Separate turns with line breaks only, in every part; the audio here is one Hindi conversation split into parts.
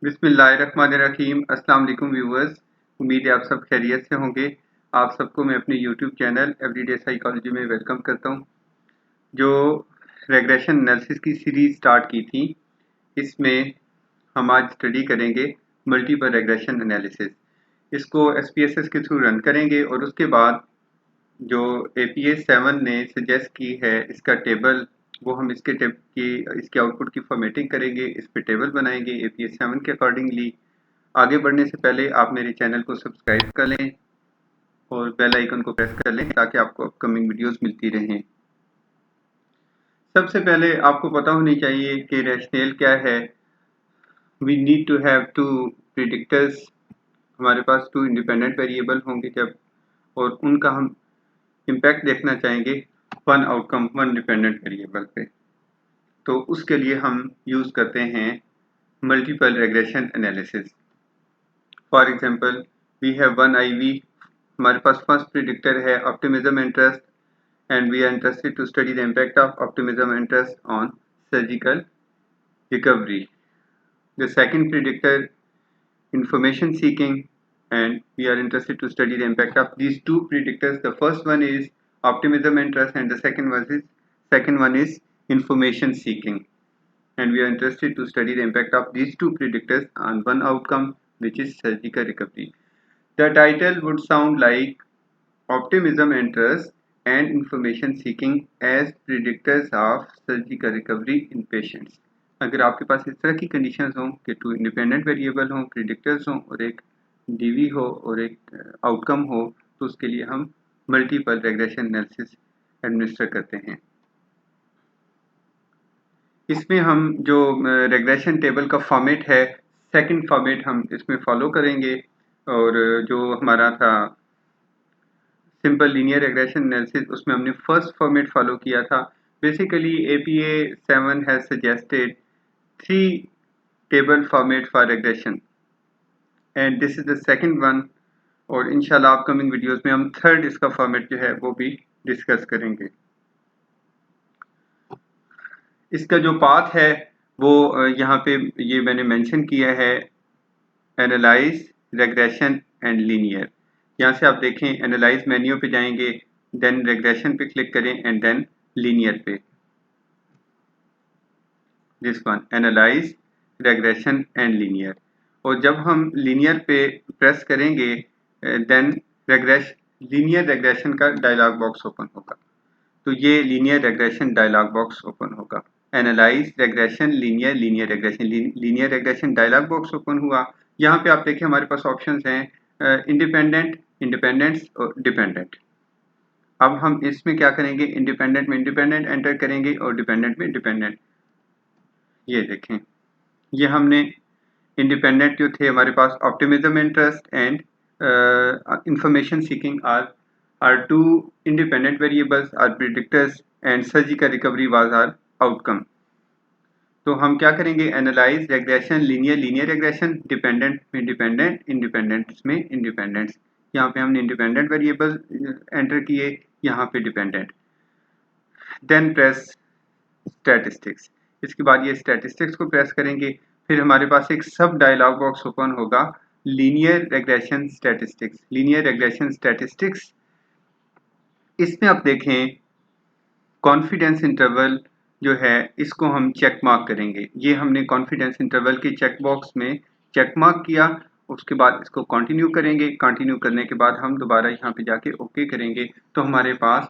बिस्मिल्लाहिर्रहमानिर्रहीम। अस्सलाम वालेकुम व्यूअर्स, उम्मीद है आप सब खैरियत से होंगे। आप सबको मैं अपने यूट्यूब चैनल एवरीडे साइकोलॉजी में वेलकम करता हूं। जो रेग्रेशन एनालिसिस की सीरीज स्टार्ट की थी, इसमें हम आज स्टडी करेंगे मल्टीपल रेग्रेशन एनालिसिस। इसको SPSS के थ्रू रन करेंगे और उसके बाद जो APA 7 ने सजेस्ट की है इसका टेबल, वो हम इसके आउटपुट की फॉर्मेटिंग करेंगे, इस पे टेबल बनाएंगे APA 7 के अकॉर्डिंगली। आगे बढ़ने से पहले आप मेरे चैनल को सब्सक्राइब कर लें और बेल आइकन को प्रेस कर लें ताकि आपको अपकमिंग वीडियोस मिलती रहें। सबसे पहले आपको पता होनी चाहिए कि रैशनल क्या है। We need to have two predictors. हमारे पास टू इंडिपेंडेंट वेरिएबल होंगे जब, और उनका हम इम्पैक्ट देखना चाहेंगे one outcome one dependent variable पे। तो उसके लिए हम यूज़ करते हैं multiple regression analysis. For example, we have one IV। हमारे पास फर्स्ट प्रिडिक्टर है optimism interest, and we are interested to study the impact of optimism interest on surgical recovery. The second predictor information seeking, and we are interested to study the impact of these two predictors. The first one is optimism interest and the second one is information seeking, and we are interested to study the impact of these two predictors on one outcome, which is surgical recovery. The title would sound like optimism interest and information seeking as predictors of surgical recovery in patients. अगर आपके पास इस तरह की कंडीशंस हों कि टू इंडिपेंडेंट वेरिएबल हों, प्रिडिक्टर्स हों और एक डीवी हो और एक आउटकम हो, तो उसके लिए हम मल्टीपल रेग्रेशन एनालिसिस एडमिनिस्टर करते हैं। इसमें हम जो रेग्रेशन टेबल का फॉर्मेट है, सेकंड फॉर्मेट हम इसमें फॉलो करेंगे, और जो हमारा था सिंपल लीनियर रेग्रेशन एनालिसिस, उसमें हमने फर्स्ट फॉर्मेट फॉलो किया था। Basically APA 7 has suggested 3 table format for regression, and this is the second one, और इंशाल्लाह अपकमिंग वीडियोस में हम थर्ड इसका फॉर्मेट जो है वो भी डिस्कस करेंगे। इसका जो पाथ है वो यहाँ पे ये मैंने मेंशन किया है, एनालाइज, रेग्रेशन एंड लीनियर। यहाँ से आप देखें, एनालाइज मेन्यू पे जाएंगे, देन रेग्रेशन पे क्लिक करें एंड देन लीनियर पे। This one, analyse, regression and linear. और जब हम लीनियर पे प्रेस करेंगे, देन लीनियर रेग्रेशन का डायलॉग बॉक्स ओपन होगा। तो ये linear regression dialog box open होगा। Analyse, regression, linear, linear regression. Linear regression dialog box open हुआ। यहाँ पे आप देखिए हमारे पास ऑप्शंस हैं इंडिपेंडेंट, इंडिपेंडेंस और डिपेंडेंट। अब हम इसमें क्या करेंगे, इंडिपेंडेंट में इंडिपेंडेंट एंटर करेंगे और डिपेंडेंट में डिपेंडेंट। ये देखें, ये हमने इंडिपेंडेंट जो थे हमारे पास optimism interest and information seeking are two independent variables, our predictors, and surgical recovery was our outcome. तो हम क्या करेंगे, analyse, regression, linear, linear regression, dependent में डिपेंडेंट, इंडिपेंडेंट्स में इंडिपेंडेंट्स। यहाँ पे हमने इंडिपेंडेंट वेरिएबल एंटर किए, यहाँ पे डिपेंडेंट। Then press statistics. इसके बाद ये स्टैटिस्टिक्स को प्रेस करेंगे, फिर हमारे पास एक सब डायलॉग बॉक्स ओपन होगा, linear regression statistics. Linear regression statistics, इसमें आप देखें कॉन्फिडेंस इंटरवल जो है इसको हम चेक मार्क करेंगे। ये हमने कॉन्फिडेंस इंटरवल के चेक बॉक्स में चेक मार्क किया, उसके बाद इसको कंटिन्यू करेंगे। कंटिन्यू करने के बाद हम दोबारा यहाँ पे जाके ओके करेंगे, तो हमारे पास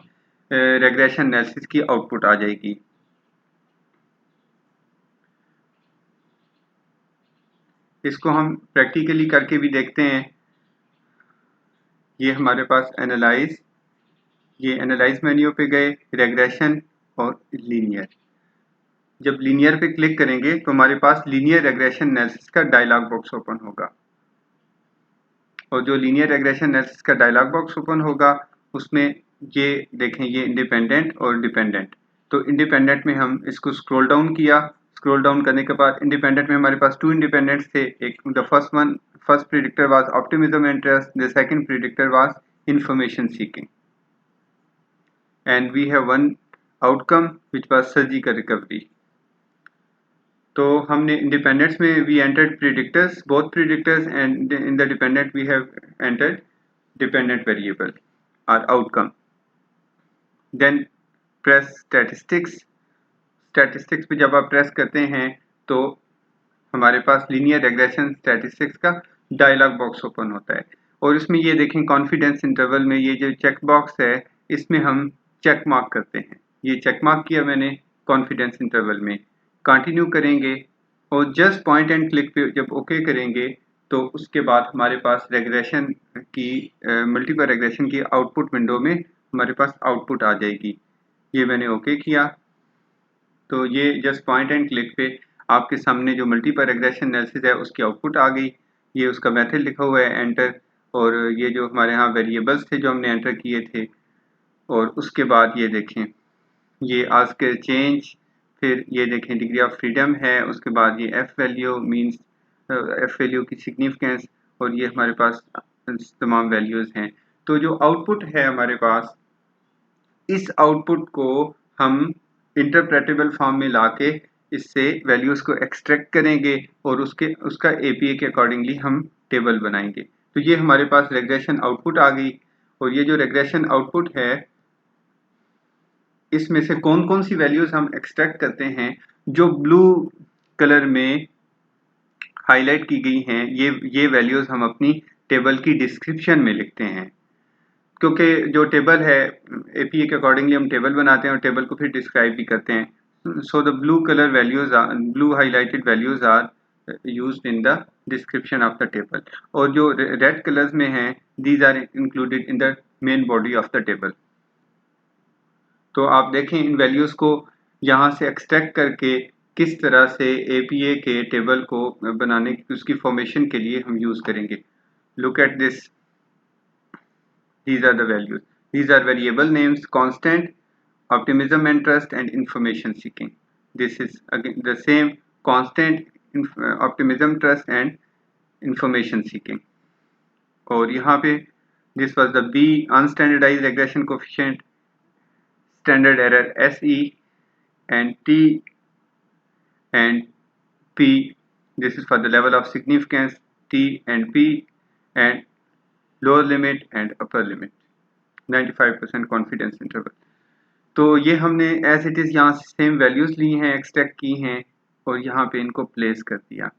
रेग्रेशन एनालिसिस की आउटपुट आ जाएगी। इसको हम प्रैक्टिकली करके भी देखते हैं। ये हमारे पास एनालाइज, ये एनालाइज मेन्यू पे गए, रेग्रेशन और लीनियर। जब लीनियर पे क्लिक करेंगे तो हमारे पास लीनियर रेग्रेशन एनालिसिस का डायलॉग बॉक्स ओपन होगा, और जो लीनियर रेग्रेशन एनालिसिस का डायलॉग बॉक्स ओपन होगा उसमें ये देखें, ये इंडिपेंडेंट और डिपेंडेंट। तो इंडिपेंडेंट में हम इसको स्क्रॉल डाउन किया, स्क्रॉल डाउन करने के बाद इंडिपेंडेंट में हमारे पास 2 इंडिपेंडेंट्स थे। एक the first predictor was optimism interest, the second predictor was information seeking, and we have one outcome which was surgical recovery. तो हमने इंडिपेंडेंट्स में we entered predictors, both predictors, and in the dependent we have entered dependent variable और outcome. Then press statistics. Statistics पे जब आप प्रेस करते हैं तो हमारे पास लीनियर रेग्रेशन स्टैटिस्टिक्स का डायलॉग बॉक्स ओपन होता है, और इसमें ये देखें कॉन्फिडेंस इंटरवल में ये जो चेक बॉक्स है इसमें हम चेक मार्क करते हैं। ये चेक मार्क किया मैंने कॉन्फिडेंस इंटरवल में, कंटिन्यू करेंगे और जस्ट पॉइंट एंड क्लिक पे जब ओके करेंगे तो उसके बाद हमारे पास रेग्रेशन की मल्टीपल रेग्रेशन की आउटपुट विंडो में हमारे पास आउटपुट आ जाएगी। ये मैंने ओके किया तो ये जस्ट पॉइंट एंड क्लिक पे आपके सामने जो मल्टीपल रेग्रेशन एनालिसिस है उसकी आउटपुट आ गई। ये उसका मेथड लिखा हुआ है एंटर, और ये जो हमारे यहाँ वेरिएबल्स थे जो हमने एंटर किए थे, और उसके बाद ये देखें ये आस्क चेंज, फिर ये देखें डिग्री ऑफ फ्रीडम है, उसके बाद ये F value means F value की सिग्निफिकेंस, और ये हमारे पास तमाम वैल्यूज़ हैं। तो जो आउटपुट है हमारे पास, इस आउटपुट को हम इंटरप्रेटेबल फॉर्म में लाके इससे वैल्यूज़ को एक्सट्रैक्ट करेंगे और उसका एपीए के अकॉर्डिंगली हम टेबल बनाएंगे। तो ये हमारे पास रेग्रेशन आउटपुट आ गई, और ये जो रेग्रेशन आउटपुट है इसमें से कौन कौन सी वैल्यूज़ हम एक्सट्रैक्ट करते हैं, जो ब्लू कलर में हाईलाइट की गई हैं, ये वैल्यूज़ हम अपनी टेबल की डिस्क्रिप्शन में लिखते हैं। क्योंकि जो टेबल है एपीए के अकॉर्डिंगली हम टेबल बनाते हैं और टेबल को फिर डिस्क्राइब भी करते हैं। So the blue colour values are, blue highlighted values are used in the description of the table, और जो रेड कलर्स में हैं these are included in the main body of the table. तो आप देखें इन वैल्यूज को यहाँ से एक्सट्रैक्ट करके किस तरह से एपीए के टेबल को बनाने की उसकी फॉर्मेशन के लिए हम यूज करेंगे। Look at this, these are the values. These are variable names: constant, optimism and trust, and information seeking. This is again the same: constant, optimism, trust, and information seeking. और यहाँ पे this was the B unstandardized regression coefficient, standard error SE, and T and P. This is for the level of significance T and P, and lower limit and upper limit, 95% confidence interval. तो ये हमने एज इट इज़ यहाँ से सेम वैल्यूज़ ली हैं, एक्सट्रैक्ट की हैं और यहाँ पे इनको प्लेस कर दिया।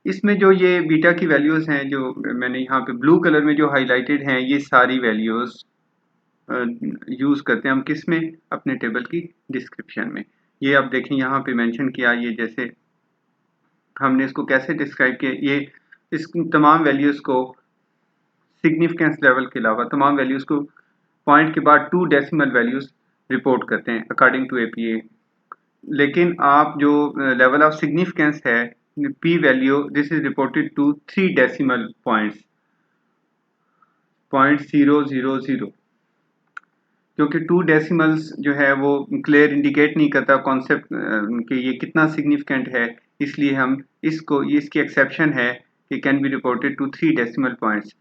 इसमें जो ये बीटा की वैल्यूज़ हैं जो मैंने यहाँ पे ब्लू कलर में जो हाईलाइटेड हैं, ये सारी वैल्यूज़ यूज़ करते हैं हम किस में, अपने टेबल की डिस्क्रिप्शन में। ये आप देखें यहाँ पे मेंशन किया, ये जैसे हमने इसको कैसे डिस्क्राइब किया, ये इस तमाम वैल्यूज़ को सिग्निफिकेंस लेवल के अलावा तमाम वैल्यूज़ को पॉइंट के बाद 2 डेसिमल वैल्यूज़ रिपोर्ट करते हैं अकॉर्डिंग टू एपीए। लेकिन आप जो लेवल ऑफ सिग्निफिकेंस है P value, this is reported to 3 decimal points, 0.000, क्योंकि 2 डेसिमल्स जो है वो क्लियर इंडिकेट नहीं करता कॉन्सेप्ट कि ये कितना सिग्निफिकेंट है, इसलिए हम इसकी एक्सेप्शन है कि can be reported to 3 decimal points.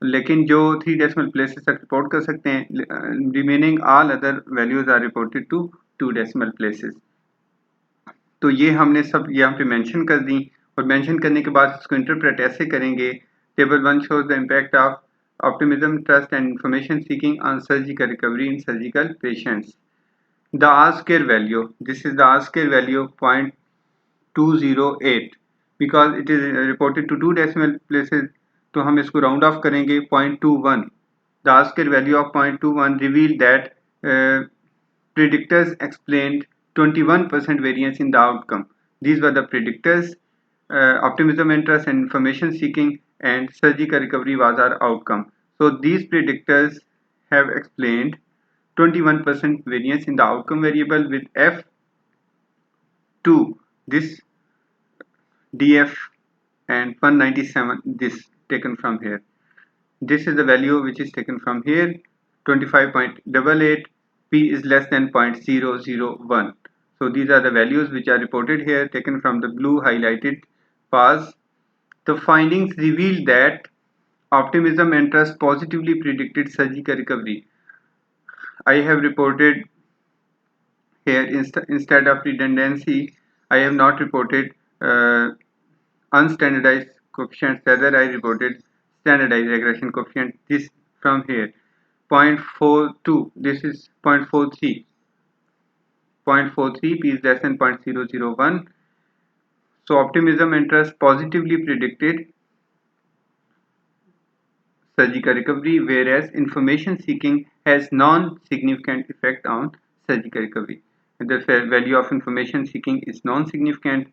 लेकिन जो 3 डेसिमल प्लेसेस तक रिपोर्ट कर सकते हैं, remaining all other values are reported to 2 decimal places. तो ये हमने सब यहाँ पे मेंशन कर दी, और मेंशन करने के बाद इसको इंटरप्रेट ऐसे करेंगे। Table 1 shows the impact of optimism, trust and information seeking on surgical recovery in surgical patients. The R square value, this is the R square value 0.208 because it is reported to 2 decimal places, तो हम इसको राउंड ऑफ करेंगे 0.21। The R square value of 0.21 reveal that predictors explained 21% variance in the outcome. These were the predictors: optimism, interest, and information seeking, and surgical recovery was our outcome. So these predictors have explained 21% variance in the outcome variable with F2, this DF, and 197, this taken from here. This is the value which is taken from here, 25.88. P is less than 0.001. So these are the values which are reported here, taken from the blue highlighted bars. The findings reveal that optimism and trust positively predicted surgical recovery. I have reported here instead of redundancy, I have not reported unstandardized coefficients, rather I reported standardized regression coefficient. This from here 0.42, this is 0.43, 0.43, p is less than 0.001. So optimism interest positively predicted surgical recovery, whereas information seeking has non-significant effect on surgical recovery. The value of information seeking is non-significant,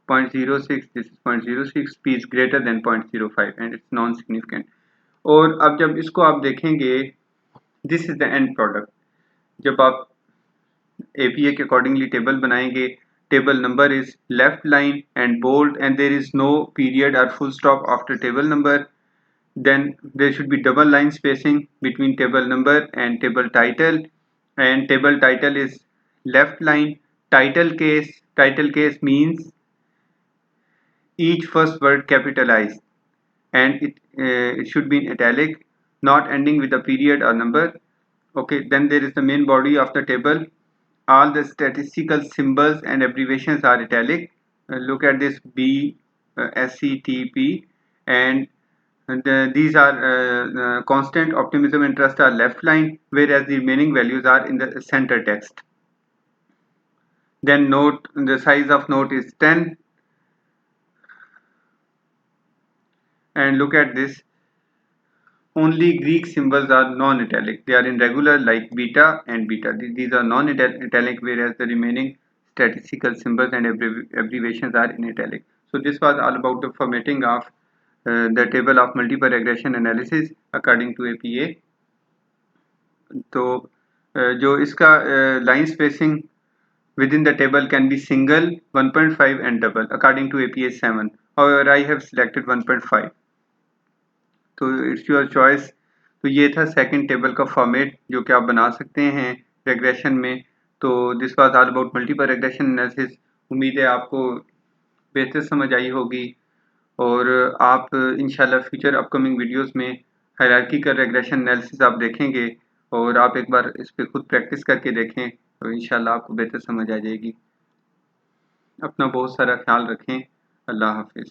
0.06, this is 0.06, p is greater than 0.05 and it's non-significant. और अब जब इसको आप देखेंगे, this is the end product. जब आप APA के अकॉर्डिंगली टेबल बनाएंगे, table number is left line and bold and there is no period और full stop after table number. Then there should be double line spacing between table number and table title, and table title is left line. Title case means each first word capitalized, and it should be in italic, not ending with a period or number. Okay, then there is the main body of the table. All the statistical symbols and abbreviations are italic. Look at this B, SCTP, and these are constant. Optimism interest are left line, whereas the remaining values are in the center text. Then note, the size of note is 10, and look at this, only Greek symbols are non-italic. They are in regular like beta and beta. These are non-italic, whereas the remaining statistical symbols and abbreviations are in italic. So this was all about the formatting of the table of multiple regression analysis according to APA. तो जो इसका line spacing within the table can be single, 1.5 and double according to APA 7. However, I have selected 1.5. तो इट्स योर चॉइस. तो ये था सेकंड टेबल का फॉर्मेट जो कि आप बना सकते हैं रेग्रेशन में. तो this was all about multiple regression analysis. उम्मीद है आपको बेहतर समझ आई होगी और आप इंशाल्लाह फ्यूचर अपकमिंग वीडियोस में हायरार्किकल रेग्रेशन एनालिसिस आप देखेंगे और आप एक बार इस पर खुद प्रैक्टिस करके देखें तो इंशाल्लाह आपको बेहतर समझ आ जाएगी. अपना बहुत सारा ख्याल रखें. अल्लाह हाफिज़.